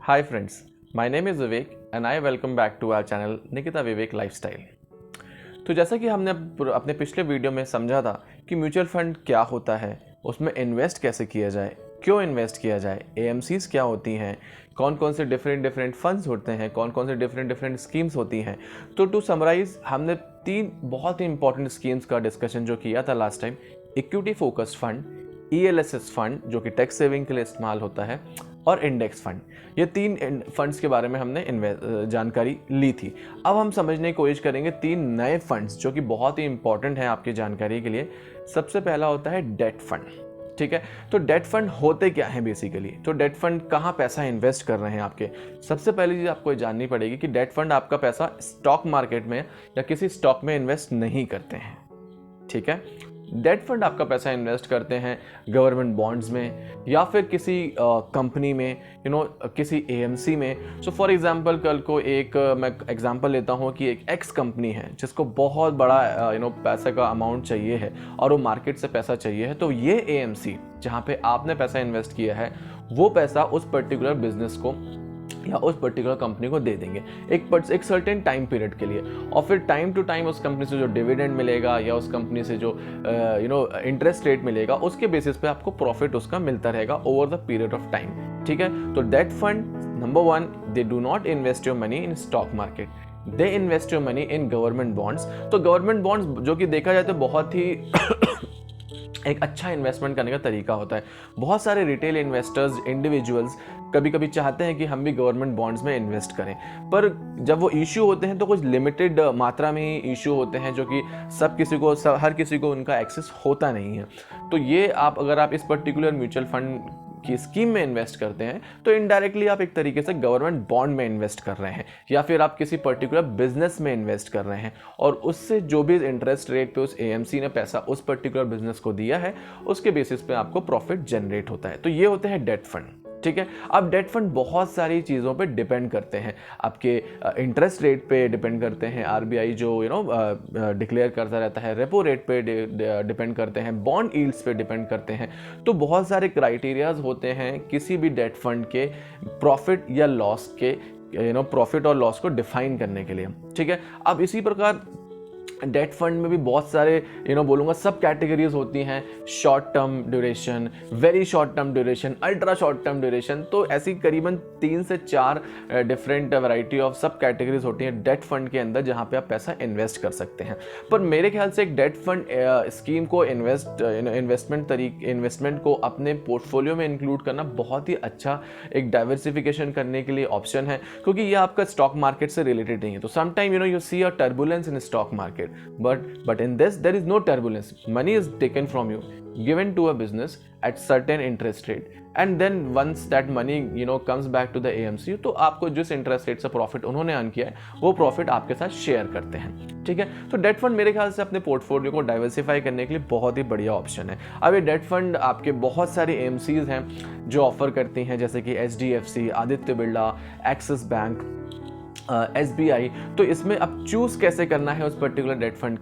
Hi friends, my name is Vivek and I welcome back to our channel Nikita Vivek lifestyle. तो जैसा कि हमने अपने पिछले वीडियो में समझा था कि म्यूचुअल फंड क्या होता है, उसमें इन्वेस्ट कैसे किया जाए, क्यों इन्वेस्ट किया जाए, एएमसीज क्या होती हैं, कौन कौन से डिफरेंट फंड्स होते हैं, कौन कौन से डिफरेंट स्कीम्स होती हैं। तो टू समराइज हमने 3 बहुत ही इंपॉर्टेंट स्कीम्स का डिस्कशन जो किया था last time. Equity focused fund, ELSS fund जो कि टैक्स सेविंग के लिए इस्तेमाल होता है, और इंडेक्स फंड। ये 3 फंड्स के बारे में हमने जानकारी ली थी। अब हम समझने की कोशिश करेंगे 3 नए फंड्स जो कि बहुत ही इंपॉर्टेंट हैं आपकी जानकारी के लिए। सबसे पहला होता है डेट फंड। ठीक है, तो डेट फंड होते क्या हैं बेसिकली? तो डेट फंड कहाँ पैसा इन्वेस्ट कर रहे हैं आपके? सबसे पहली चीज़ आपको जाननी पड़ेगी कि डेट फंड आपका पैसा स्टॉक मार्केट में या किसी स्टॉक में इन्वेस्ट नहीं करते हैं। ठीक है, डेट फंड आपका पैसा इन्वेस्ट करते हैं गवर्नमेंट बॉन्ड्स में या फिर किसी कंपनी में, किसी एएमसी में। सो फॉर एग्जांपल कल को एक मैं एग्जांपल लेता हूँ कि एक एक्स कंपनी है जिसको बहुत बड़ा पैसे का अमाउंट चाहिए है और वो मार्केट से पैसा चाहिए है। तो ये एएमसी जहाँ पे आपने पैसा इन्वेस्ट किया है वो पैसा उस पर्टिकुलर बिजनेस को या उस पर्टिकुलर कंपनी को दे देंगे एक सर्टेन टाइम पीरियड के लिए, और फिर टाइम टू टाइम उस कंपनी से जो डिविडेंड मिलेगा या उस कंपनी से जो इंटरेस्ट रेट मिलेगा उसके बेसिस पे आपको प्रॉफिट उसका मिलता रहेगा over the period of time. ठीक है, तो debt fund number 1, they do not invest your money in stock market, they invest your money in government bonds. तो गवर्नमेंट बॉन्ड्स जो कि देखा जाए तो बहुत ही एक अच्छा इन्वेस्टमेंट करने का तरीका होता है। बहुत सारे रिटेल इन्वेस्टर्स, इंडिविजुअल्स कभी कभी चाहते हैं कि हम भी गवर्नमेंट बॉन्ड्स में इन्वेस्ट करें, पर जब वो इशू होते हैं तो कुछ लिमिटेड मात्रा में ही इशू होते हैं जो कि हर किसी को उनका एक्सेस होता नहीं है। तो ये अगर आप इस पर्टिकुलर म्यूचुअल फंड की स्कीम में इन्वेस्ट करते हैं तो इनडायरेक्टली आप एक तरीके से गवर्नमेंट बॉन्ड में इन्वेस्ट कर रहे हैं या फिर आप किसी पर्टिकुलर बिजनेस में इन्वेस्ट कर रहे हैं, और उससे जो भी इंटरेस्ट रेट पे उस एएमसी ने पैसा उस पर्टिकुलर बिजनेस को दिया है उसके बेसिस पे आपको प्रॉफिट जनरेट होता है। तो ये होते हैं डेट फंड। ठीक है, अब डेट फंड बहुत सारी चीज़ों पे डिपेंड करते हैं, आपके इंटरेस्ट रेट पे डिपेंड करते हैं, आरबीआई जो डिक्लेयर करता रहता है, रेपो रेट पे डिपेंड करते हैं, बॉन्ड यील्ड्स पे डिपेंड करते हैं। तो बहुत सारे क्राइटेरियाज होते हैं किसी भी डेट फंड के प्रॉफिट या लॉस के प्रॉफिट और लॉस को डिफाइन करने के लिए। ठीक है, अब इसी प्रकार डेट फंड में भी बहुत सारे बोलूँगा सब कैटेगरीज होती हैं। Short term duration, very short term duration, ultra short term duration, तो ऐसी करीबन 3 से 4 डिफरेंट वैरायटी ऑफ सब कैटेगरीज होती हैं डेट फंड के अंदर जहाँ पे आप पैसा इन्वेस्ट कर सकते हैं। पर मेरे ख्याल से एक डेट फंड स्कीम को इन्वेस्टमेंट को अपने पोर्टफोलियो में इंक्लूड करना बहुत ही अच्छा एक डाइवर्सिफिकेशन करने के लिए ऑप्शन है, क्योंकि ये आपका स्टॉक मार्केट से रिलेटेड नहीं है। तो sometime you see a turbulence in stock market, but in this there is no turbulence. Money is taken from you, given to a business at certain interest rate, and then once that money comes back to the AMC, तो आपको जिस interest rate से profit उन्होंने earn किया है वो profit आपके साथ शेयर करते हैं। ठीक है, तो डेट फंड मेरे ख्याल से अपने पोर्टफोलियो को डाइवर्सिफाई करने के लिए बहुत ही बढ़िया ऑप्शन है। अब ये डेट फंड आपके बहुत सारी AMCs हैं जो ऑफर करती हैं, जैसे कि HDFC, Aditya Birla, axis bank, SBI। तो इसमें अब चूज कैसे करना है उस पर्टिकुलर डेट फंड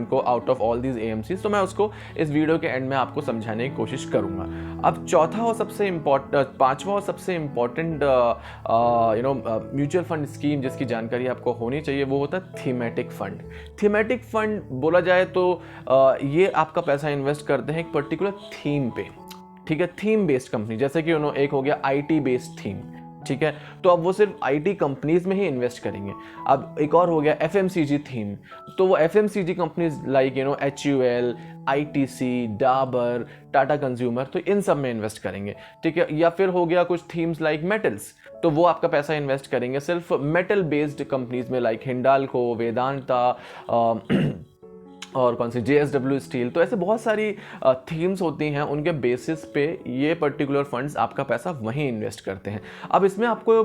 को out of all these AMCs, तो मैं उसको इस वीडियो के एंड में आपको समझाने की कोशिश करूंगा। अब पांचवा और सबसे इम्पॉर्टेंट म्यूचुअल फंड स्कीम जिसकी जानकारी आपको होनी चाहिए वो होता है थीमेटिक फंड। थीमेटिक फंड बोला जाए तो ये आपका पैसा इन्वेस्ट करते हैं एक पर्टिकुलर थीम पे। ठीक है, थीम बेस्ड कंपनी, जैसे कि एक हो गया IT बेस्ड थीम। ठीक है, तो अब वो सिर्फ IT कंपनीज में ही इन्वेस्ट करेंगे। अब एक और हो गया FMCG थीम, तो वो FMCG companies like HUL, ITC, Dabur, Tata consumer, तो इन सब में इन्वेस्ट करेंगे। ठीक है, या फिर हो गया कुछ थीम्स लाइक मेटल्स, तो वो आपका पैसा इन्वेस्ट करेंगे सिर्फ मेटल बेस्ड कंपनीज में लाइक हिंडाल्को, वेदांता और कौन सी JSW स्टील। तो ऐसे बहुत सारी थीम्स होती हैं, उनके बेसिस पे ये पर्टिकुलर फंड्स आपका पैसा वहीं इन्वेस्ट करते हैं। अब इसमें आपको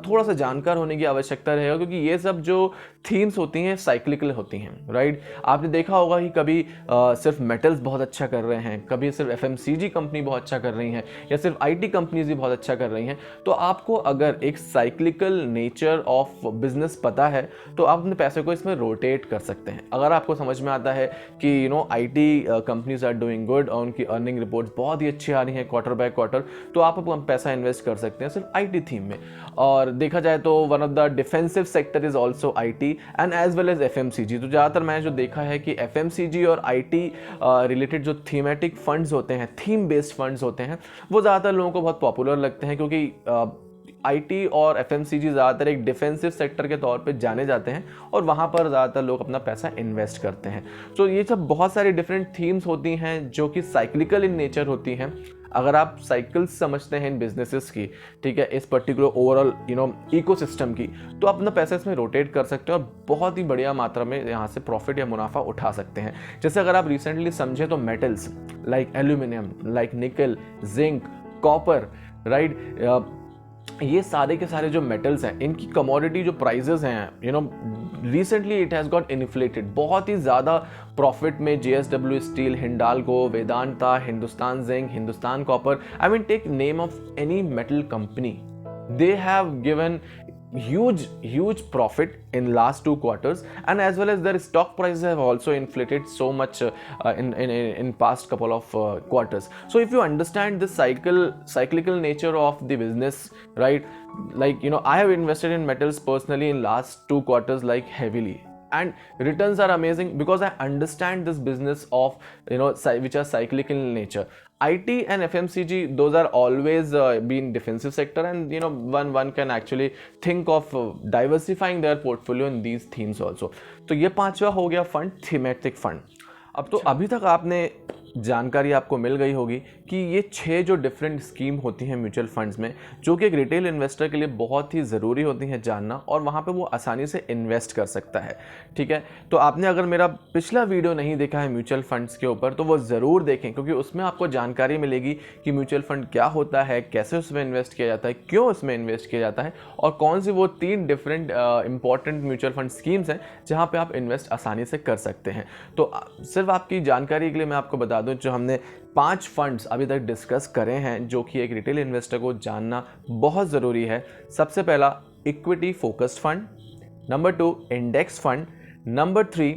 थोड़ा सा जानकार होने की आवश्यकता रहेगा, क्योंकि ये सब जो थीम्स होती हैं साइक्लिकल होती हैं, राइट। आपने देखा होगा कि कभी सिर्फ मेटल्स बहुत अच्छा कर रहे हैं, कभी सिर्फ FMCG कंपनी बहुत अच्छा कर रही हैं, या सिर्फ IT कंपनीज भी बहुत अच्छा कर रही हैं। तो आपको अगर एक साइक्लिकल नेचर ऑफ बिजनेस पता है तो आप अपने पैसे को इसमें रोटेट कर सकते हैं। अगर आपको समझ में आता आता है कि IT companies are doing good और उनकी अर्निंग रिपोर्ट्स बहुत ही अच्छी आ रही हैं क्वार्टर बाय क्वार्टर, तो आप पैसा इन्वेस्ट कर सकते हैं सिर्फ आईटी थीम में। और देखा जाए तो one of the defensive sector is also IT and as well as FMCG. तो ज़्यादातर मैंने जो देखा है कि एफएमसीजी और आईटी रिलेटेड जो थीमेटिक फंड्स होते हैं, थीम बेस्ड फंड्स होते हैं, वो ज़्यादातर लोगों को बहुत पॉपुलर लगते हैं, क्योंकि आईटी और एफएमसीजी ज़्यादातर एक डिफेंसिव सेक्टर के तौर पे जाने जाते हैं और वहाँ पर ज़्यादातर लोग अपना पैसा इन्वेस्ट करते हैं। तो ये सब बहुत सारी डिफरेंट थीम्स होती हैं जो कि साइक्लिकल इन नेचर होती हैं। अगर आप साइकिल्स समझते हैं इन बिजनेसेस की, ठीक है, इस पर्टिकुलर ओवरऑल इकोसिस्टम की, तो अपना पैसा इसमें रोटेट कर सकते हैं और बहुत ही बढ़िया मात्रा में यहाँ से प्रॉफिट या मुनाफा उठा सकते हैं। जैसे अगर आप रिसेंटली समझे तो मेटल्स लाइक एल्यूमिनियम, लाइक निकल, जिंक, कॉपर, राइट, ये सारे के सारे जो मेटल्स हैं, इनकी कमोडिटी जो प्राइजेस हैं, recently it has got inflated. बहुत ही ज़्यादा प्रॉफिट में JSW steel, Hindalco, Vedanta, Hindustan zinc, Hindustan copper, I mean take name of any metal company, they have given huge profit in last 2 quarters, and as well as their stock prices have also inflated so much in past couple of quarters. So if you understand the cyclical nature of the business, right, like I have invested in metals personally in last 2 quarters like heavily, and returns are amazing because I understand this business of which are cyclical in nature. IT and FMCG, those are always been defensive sector, and one can actually think of diversifying their portfolio in these themes also. तो ये 5वां हो गया fund, thematic fund. अब तो अभी तक आपने जानकारी आपको मिल गई होगी कि ये 6 जो डिफरेंट स्कीम होती हैं म्यूचुअल फंड्स में, जो कि एक रिटेल इन्वेस्टर के लिए बहुत ही ज़रूरी होती हैं जानना, और वहाँ पे वो आसानी से इन्वेस्ट कर सकता है, ठीक है। तो आपने अगर मेरा पिछला वीडियो नहीं देखा है म्यूचुअल फंड्स के ऊपर, तो वो ज़रूर देखें, क्योंकि उसमें आपको जानकारी मिलेगी कि म्यूचुअल फंड क्या होता है, कैसे उसमें इन्वेस्ट किया जाता है, क्यों उसमें इन्वेस्ट किया जाता है, और कौन सी वो 3 different important mutual fund schemes हैं जहाँ पर आप इन्वेस्ट आसानी से कर सकते हैं। तो सिर्फ आपकी जानकारी के लिए मैं आपको बता दूं, जो हमने 5 फंड्स अभी तक डिस्कस करे हैं जो कि एक रिटेल इन्वेस्टर को जानना बहुत ज़रूरी है। सबसे पहला equity focused fund, number 2 index fund, number 3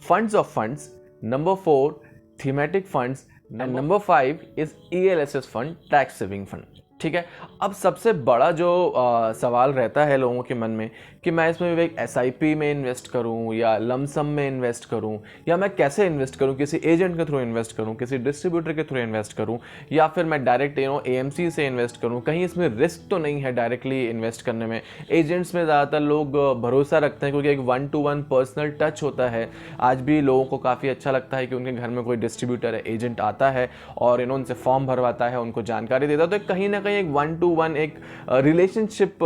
funds of funds, number 4 thematic funds, and number 5 is ELSS fund, tax saving fund, ठीक है। अब सबसे बड़ा जो सवाल रहता है लोगों के मन में कि मैं इसमें एक SIP में इन्वेस्ट करूं या लमसम में इन्वेस्ट करूं, या मैं कैसे इन्वेस्ट करूं, किसी एजेंट के थ्रू इन्वेस्ट करूं, किसी डिस्ट्रीब्यूटर के थ्रू इन्वेस्ट करूं, या फिर मैं डायरेक्ट AMC से इन्वेस्ट करूं, कहीं इसमें रिस्क तो नहीं है डायरेक्टली इन्वेस्ट करने में। एजेंट्स में ज़्यादातर लोग भरोसा रखते हैं क्योंकि एक 1-to-1 पर्सनल टच होता है। आज भी लोगों को काफ़ी अच्छा लगता है कि उनके घर में कोई डिस्ट्रीब्यूटर है, एजेंट आता है और उनसे फॉर्म भरवाता है, उनको जानकारी देता है, तो कहीं ना कहीं एक 1-to-1 एक रिलेशनशिप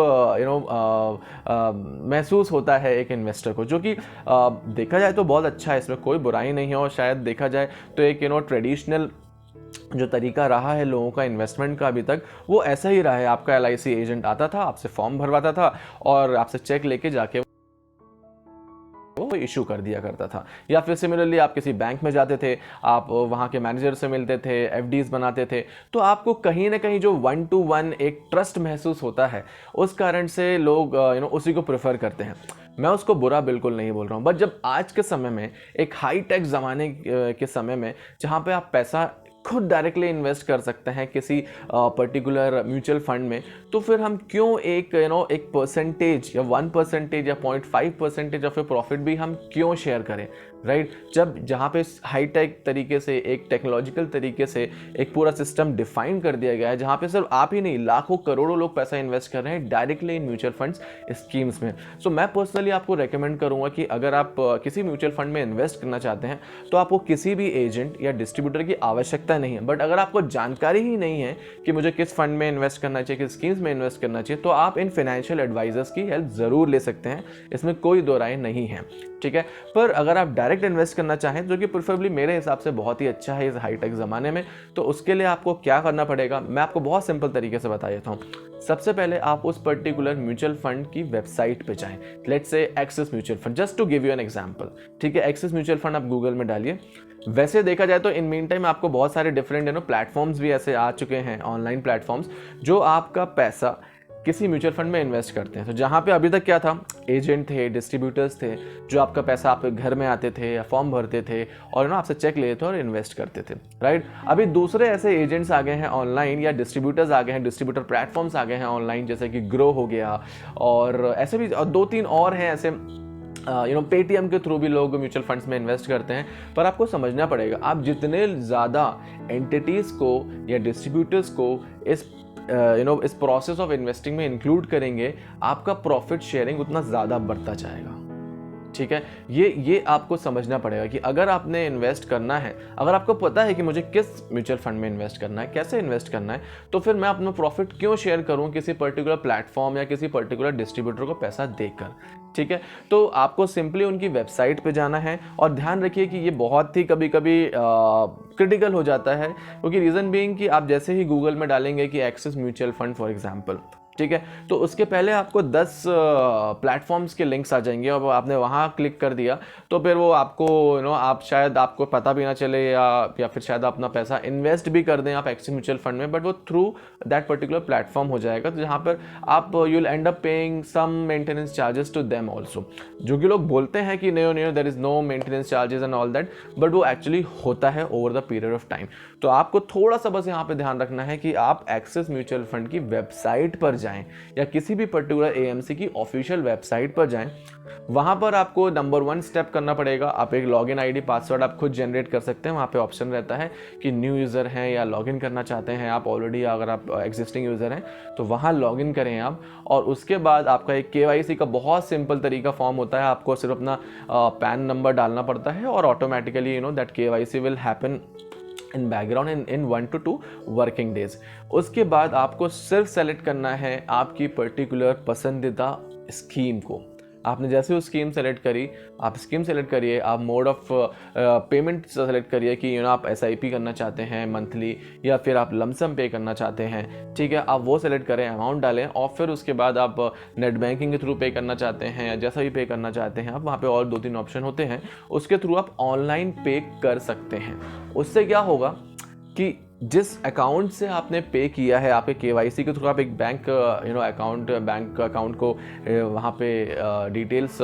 महसूस होता है एक इन्वेस्टर को, जो कि देखा जाए तो बहुत अच्छा है, इसमें कोई बुराई नहीं है। और शायद देखा जाए तो एक ट्रेडिशनल जो तरीका रहा है लोगों का इन्वेस्टमेंट का अभी तक, वो ऐसा ही रहा है। आपका LIC एजेंट आता था, आपसे फॉर्म भरवाता था और आपसे चेक लेके जाके वो इशू कर दिया करता था। या फिर सिमिलरली आप किसी बैंक में जाते थे, आप वहाँ के मैनेजर से मिलते थे, FDs बनाते थे, तो आपको कहीं ना कहीं जो 1-to-1 एक ट्रस्ट महसूस होता है, उस कारण से लोग उसी को प्रेफर करते हैं। मैं उसको बुरा बिल्कुल नहीं बोल रहा हूँ, बट जब आज के समय में एक हाई टेक ज़माने के समय में जहाँ पे आप पैसा खुद डायरेक्टली इन्वेस्ट कर सकते हैं किसी पर्टिकुलर म्यूचुअल फंड में, तो फिर हम क्यों एक एक परसेंटेज या 1% या 0.5% ऑफ प्रॉफिट भी हम क्यों शेयर करें, राइट। जब जहाँ पे हाई टेक तरीके से, एक टेक्नोलॉजिकल तरीके से एक पूरा सिस्टम डिफाइन कर दिया गया है, जहाँ पे सिर्फ आप ही नहीं लाखों करोड़ों लोग पैसा इन्वेस्ट कर रहे हैं directly in mutual funds schemes में। सो मैं पर्सनली आपको रेकमेंड करूँगा कि अगर आप किसी म्यूचुअल फंड में इन्वेस्ट करना चाहते हैं तो आपको किसी भी एजेंट या डिस्ट्रीब्यूटर की आवश्यकता नहीं है। बट अगर आपको जानकारी ही नहीं है कि मुझे किस फंड में इन्वेस्ट करना चाहिए, किस स्कीम्स में इन्वेस्ट करना चाहिए, तो आप इन फाइनेंशियल एडवाइजर्स की हेल्प ज़रूर ले सकते हैं, इसमें कोई दो राय नहीं है, ठीक है। पर अगर आप डायरेक्ट इन्वेस्ट करना चाहें, जो कि प्रेफरेबली मेरे हिसाब से बहुत ही अच्छा है इस हाईटेक ज़माने में, तो उसके लिए आपको क्या करना पड़ेगा, मैं आपको बहुत सिंपल तरीके से बता देता हूँ। सबसे पहले आप उस पर्टिकुलर म्यूचुअल फंड की वेबसाइट पे जाएं, let's say Axis mutual fund, just to give you an example, ठीक है। एक्सिस म्यूचुअल फंड आप गूगल में डालिए। वैसे देखा जाए तो इन मीन टाइम आपको बहुत सारे डिफरेंट प्लेटफॉर्म्स भी ऐसे आ चुके हैं, ऑनलाइन प्लेटफॉर्म्स, जो आपका पैसा किसी म्यूचुअल फंड में इन्वेस्ट करते हैं। तो जहाँ पे अभी तक क्या था, एजेंट थे, डिस्ट्रीब्यूटर्स थे, जो आपका पैसा आपके घर में आते थे या फॉर्म भरते थे और ना आपसे चेक लेते थे और इन्वेस्ट करते थे, राइट। अभी दूसरे ऐसे एजेंट्स आ गए हैं ऑनलाइन, या डिस्ट्रीब्यूटर्स आ गए हैं, डिस्ट्रीब्यूटर प्लेटफॉर्म्स आ गए हैं ऑनलाइन, जैसे कि ग्रो हो गया, और ऐसे भी 2-3 और हैं ऐसे, पेटीएम के थ्रू भी लोग म्यूचुअल फंड्स में इन्वेस्ट करते हैं। पर आपको समझना पड़ेगा, आप जितने ज़्यादा एंटिटीज़ को या डिस्ट्रीब्यूटर्स को इस प्रोसेस ऑफ इन्वेस्टिंग में इंक्लूड करेंगे, आपका प्रॉफिट शेयरिंग उतना ज़्यादा बढ़ता जाएगा, ठीक है। ये आपको समझना पड़ेगा कि अगर आपने इन्वेस्ट करना है, अगर आपको पता है कि मुझे किस म्यूचुअल फंड में इन्वेस्ट करना है, कैसे इन्वेस्ट करना है, तो फिर मैं अपना प्रॉफिट क्यों शेयर करूं किसी पर्टिकुलर प्लेटफॉर्म या किसी पर्टिकुलर डिस्ट्रीब्यूटर को पैसा देकर, ठीक है। तो आपको सिंपली उनकी वेबसाइट पे जाना है, और ध्यान रखिए कि ये बहुत ही कभी कभी क्रिटिकल हो जाता है, क्योंकि रीज़न बीइंग कि आप जैसे ही गूगल में डालेंगे कि axis mutual fund for example, ठीक है, तो उसके पहले आपको 10 प्लेटफॉर्म्स के लिंक्स आ जाएंगे, और आपने वहाँ क्लिक कर दिया तो फिर वो आपको आप शायद आपको पता भी ना चले, या फिर शायद अपना पैसा इन्वेस्ट भी कर दें आप एक्सिस म्यूचुअल फंड में, बट वो थ्रू दैट पर्टिकुलर प्लेटफॉर्म हो जाएगा। तो जहाँ पर आप you will end up paying some maintenance charges to them also, जो कि लोग बोलते हैं कि no there is no maintenance charges and all that, but वो एक्चुअली होता है over the period of time. तो आपको थोड़ा सा बस यहाँ पे ध्यान रखना है कि आप एक्सिस म्यूचुअल फंड की वेबसाइट पर जाएं, या किसी भी पर्टिकुलर एएमसी की ऑफिशियल वेबसाइट पर जाएं। वहां पर आपको नंबर 1 स्टेप करना पड़ेगा, आप एक लॉगिन आईडी पासवर्ड आप खुद जनरेट कर सकते हैं। वहां पे ऑप्शन रहता है कि न्यू यूज़र हैं या लॉगिन करना चाहते हैं आप ऑलरेडी, अगर आप एग्जिस्टिंग यूज़र हैं तो वहां लॉगिन करें आप। और उसके बाद आपका एक केवाईसी का बहुत सिंपल तरीका फॉर्म होता है, आपको सिर्फ अपना पैन नंबर डालना पड़ता है, और automatically that KYC will happen in background in 1 to 2 working days. उसके बाद आपको सिर्फ सेलेक्ट करना है आपकी पर्टिकुलर पसंदीदा स्कीम को। आपने जैसे वो स्कीम सेलेक्ट करी, आप स्कीम सेलेक्ट करिए, आप मोड ऑफ पेमेंट सेलेक्ट करिए कि आप SIP करना चाहते हैं मंथली, या फिर आप लमसम पे करना चाहते हैं, ठीक है। आप वो सेलेक्ट करें, अमाउंट डालें, और फिर उसके बाद आप नेट बैंकिंग के थ्रू पे करना चाहते हैं या जैसा भी पे करना चाहते हैं आप, वहाँ पे और 2-3 ऑप्शन होते हैं, उसके थ्रू आप ऑनलाइन पे कर सकते हैं। उससे क्या होगा कि जिस अकाउंट से आपने पे किया है, आपके केवाईसी के थ्रू आप एक बैंक बैंक अकाउंट को वहाँ पे डिटेल्स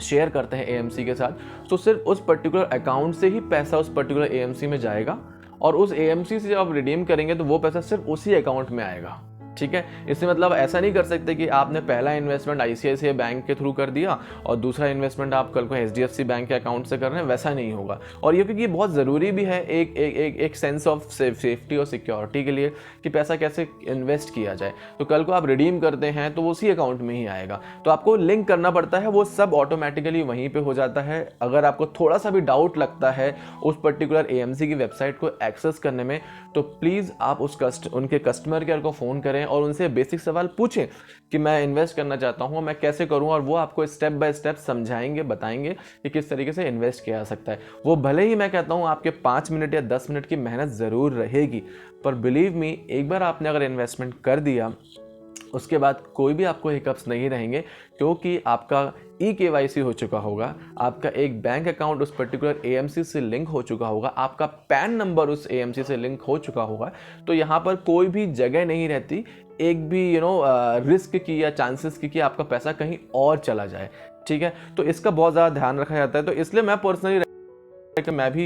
शेयर करते हैं एएमसी के साथ, तो सिर्फ उस पर्टिकुलर अकाउंट से ही पैसा उस पर्टिकुलर एएमसी में जाएगा, और उस एएमसी से जब आप रिडीम करेंगे तो वो पैसा सिर्फ उसी अकाउंट में आएगा, ठीक है। इससे मतलब ऐसा नहीं कर सकते कि आपने पहला इन्वेस्टमेंट ICICI बैंक के थ्रू कर दिया और दूसरा इन्वेस्टमेंट आप कल को HDFC बैंक के अकाउंट से कर रहे हैं, वैसा नहीं होगा। और ये क्योंकि ये बहुत ज़रूरी भी है एक सेंस ऑफ सेफ्टी और सिक्योरिटी के लिए कि पैसा कैसे इन्वेस्ट किया जाए। तो कल को आप रिडीम करते हैं तो वो उसी अकाउंट में ही आएगा, तो आपको लिंक करना पड़ता है, वो सब ऑटोमेटिकली वहीं पर हो जाता है। अगर आपको थोड़ा सा भी डाउट लगता है उस पर्टिकुलर AMC की वेबसाइट को एक्सेस करने में, तो प्लीज़ आप उनके कस्टमर केयर को फ़ोन करें और उनसे बेसिक सवाल पूछें कि मैं इन्वेस्ट करना चाहता हूं, मैं कैसे करूं, और वो आपको स्टेप बाय स्टेप समझाएंगे, बताएंगे कि किस तरीके से इन्वेस्ट किया जा सकता है। वो भले ही मैं कहता हूं आपके 5 मिनट या 10 मिनट की मेहनत ज़रूर रहेगी, पर बिलीव मी, एक बार आपने अगर इन्वेस्टमेंट कर दिया उसके बाद कोई भी आपको हिकअप्स नहीं रहेंगे, क्योंकि आपका EKYC हो चुका होगा, आपका एक बैंक अकाउंट उस पर्टिकुलर AMC से लिंक हो चुका होगा, आपका पैन नंबर उस AMC से लिंक हो चुका होगा। तो यहाँ पर कोई भी जगह नहीं रहती एक भी रिस्क की या चांसेस की कि आपका पैसा कहीं और चला जाए, ठीक है। तो इसका बहुत ज़्यादा ध्यान रखा जाता है। तो इसलिए मैं पर्सनली कि मैं भी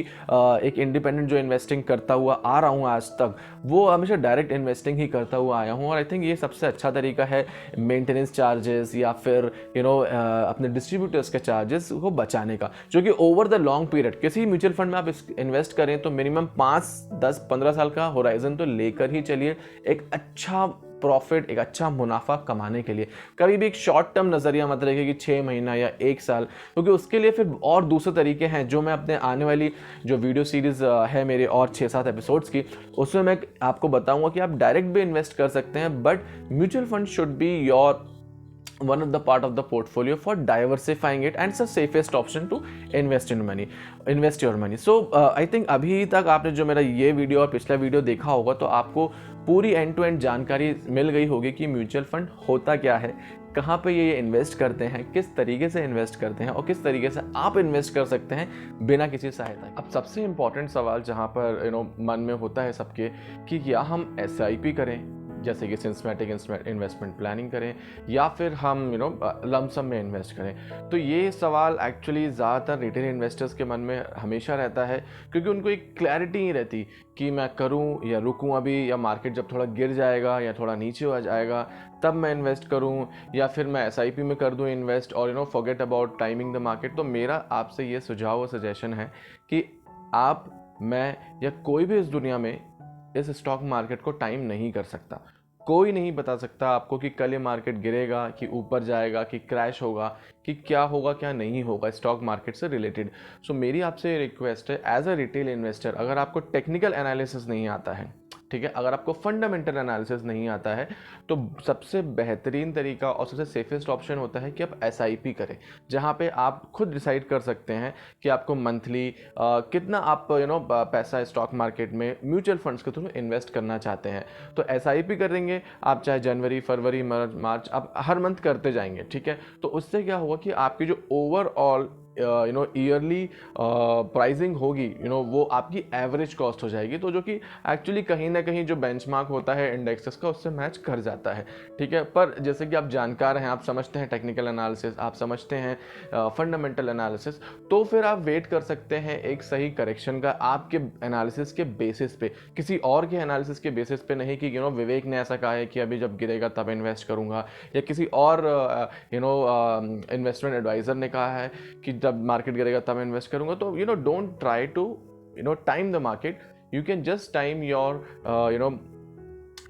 एक इंडिपेंडेंट जो इन्वेस्टिंग करता हुआ आ रहा हूँ आज तक, वो हमेशा डायरेक्ट इन्वेस्टिंग ही करता हुआ आया हूँ, और आई थिंक ये सबसे अच्छा तरीका है मेंटेनेंस चार्जेस या फिर अपने डिस्ट्रीब्यूटर्स के चार्जेस को बचाने का, जो कि ओवर द लॉन्ग पीरियड किसी म्यूचुअल फंड में आप इन्वेस्ट करें तो मिनिमम 5, 10, 15 साल का होराइजन तो लेकर ही चलिए, एक अच्छा प्रॉफिट, एक अच्छा मुनाफा कमाने के लिए। कभी भी एक शॉर्ट टर्म नज़रिया मत रखिए कि 6 महीना या 1 साल, क्योंकि उसके लिए फिर और दूसरे तरीके हैं जो मैं अपने आने वाली जो वीडियो सीरीज़ है मेरे और 6-7 एपिसोड्स की, उसमें मैं आपको बताऊंगा कि आप डायरेक्ट भी इन्वेस्ट कर सकते हैं, but mutual fund should be your one of the part of the portfolio for diversifying it, and it's the safest option to invest your money. So I think अभी तक आपने जो मेरा ये वीडियो और पिछला वीडियो देखा होगा, तो आपको पूरी एंड टू एंड जानकारी मिल गई होगी कि म्यूचुअल फंड होता क्या है, कहाँ पे ये इन्वेस्ट करते हैं, किस तरीके से इन्वेस्ट करते हैं, और किस तरीके से आप इन्वेस्ट कर सकते हैं बिना किसी सहायता के। अब सबसे इम्पॉर्टेंट सवाल जहाँ पर मन में होता है सबके कि क्या हम SIP करें जैसे कि सिस्टमैटिक इन्वेस्टमेंट प्लानिंग करें या फिर हम लमसम में इन्वेस्ट करें। तो ये सवाल एक्चुअली ज़्यादातर रिटेल इन्वेस्टर्स के मन में हमेशा रहता है, क्योंकि उनको एक क्लैरिटी नहीं रहती कि मैं करूं या रुकूं अभी, या मार्केट जब थोड़ा गिर जाएगा या थोड़ा नीचे आ जाएगा तब मैं इन्वेस्ट करूं, या फिर मैं एसआईपी में कर दूं इन्वेस्ट और forget about timing the market. तो मेरा आपसे ये सुझाव और सजेशन है कि आप, मैं या कोई भी इस दुनिया में इस स्टॉक मार्केट को टाइम नहीं कर सकता। कोई नहीं बता सकता आपको कि कल ये मार्केट गिरेगा, कि ऊपर जाएगा, कि क्रैश होगा, कि क्या होगा क्या नहीं होगा स्टॉक मार्केट से रिलेटेड। सो मेरी आपसे रिक्वेस्ट है, एज अ रिटेल इन्वेस्टर, अगर आपको टेक्निकल एनालिसिस नहीं आता है, ठीक है, अगर आपको फंडामेंटल एनालिसिस नहीं आता है, तो सबसे बेहतरीन तरीका और सबसे सेफेस्ट ऑप्शन होता है कि आप एसआईपी करें, जहां पे आप खुद डिसाइड कर सकते हैं कि आपको मंथली कितना आप पैसा स्टॉक मार्केट में म्यूचुअल फंड्स के थ्रू इन्वेस्ट करना चाहते हैं। तो एसआईपी करेंगे आप, चाहे जनवरी, फरवरी, मार्च, आप हर मंथ करते जाएंगे, ठीक है। तो उससे क्या होगा कि आपकी जो ओवरऑल ईयरली प्राइसिंग होगी, वो आपकी एवरेज कॉस्ट हो जाएगी, तो जो कि एक्चुअली कहीं ना कहीं जो बेंचमार्क होता है इंडेक्सेस का उससे मैच कर जाता है, ठीक है। पर जैसे कि आप जानकार हैं, आप समझते हैं टेक्निकल एनालिसिस, आप समझते हैं फंडामेंटल एनालिसिस, तो फिर आप वेट कर सकते हैं एक सही करेक्शन का, आपके एनालिसिस के बेसिस पे, किसी और के एनालिसिस के बेसिस पे नहीं कि विवेक ने ऐसा कहा है कि अभी जब गिरेगा तब इन्वेस्ट करूंगा, या किसी और इन्वेस्टमेंट एडवाइजर ने कहा है कि जब मार्केट गिरेगा तब इन्वेस्ट करूंगा। तो don't try to time the market, you can just time your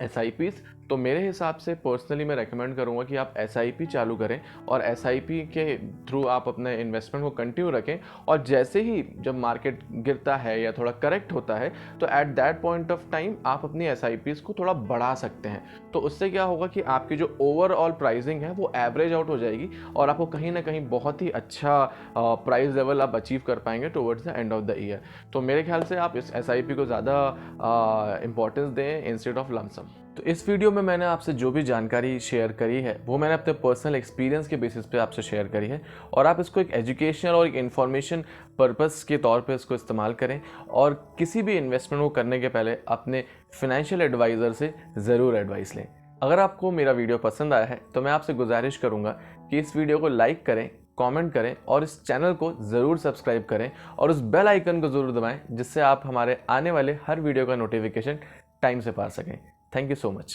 SIPs। तो मेरे हिसाब से पर्सनली मैं रेकमेंड करूंगा कि आप SIP चालू करें और SIP के थ्रू आप अपने इन्वेस्टमेंट को कंटिन्यू रखें, और जैसे ही जब मार्केट गिरता है या थोड़ा करेक्ट होता है तो at that point of time आप अपनी SIPs को थोड़ा बढ़ा सकते हैं। तो उससे क्या होगा कि आपकी जो ओवरऑल प्राइसिंग है वो एवरेज आउट हो जाएगी और आपको कहीं ना कहीं बहुत ही अच्छा प्राइस लेवल आप अचीव कर पाएंगे towards the end of the year. तो मेरे ख्याल से आप इस SIP को ज़्यादा इंपॉर्टेंस दें इंस्टेड ऑफ लमसम। तो इस वीडियो में मैंने आपसे जो भी जानकारी शेयर करी है वो मैंने अपने पर्सनल एक्सपीरियंस के बेसिस पे आपसे शेयर करी है, और आप इसको एक एजुकेशनल और एक इन्फॉर्मेशन पर्पस के तौर पे इसको इस्तेमाल करें, और किसी भी इन्वेस्टमेंट को करने के पहले अपने फाइनेंशियल एडवाइज़र से ज़रूर एडवाइस लें। अगर आपको मेरा वीडियो पसंद आया है तो मैं आपसे गुजारिश करूँगा कि इस वीडियो को लाइक करें, कमेंट करें और इस चैनल को ज़रूर सब्सक्राइब करें और उस बेल आइकन को ज़रूर दबाएं, जिससे आप हमारे आने वाले हर वीडियो का नोटिफिकेशन टाइम से पा सकें। Thank you so much.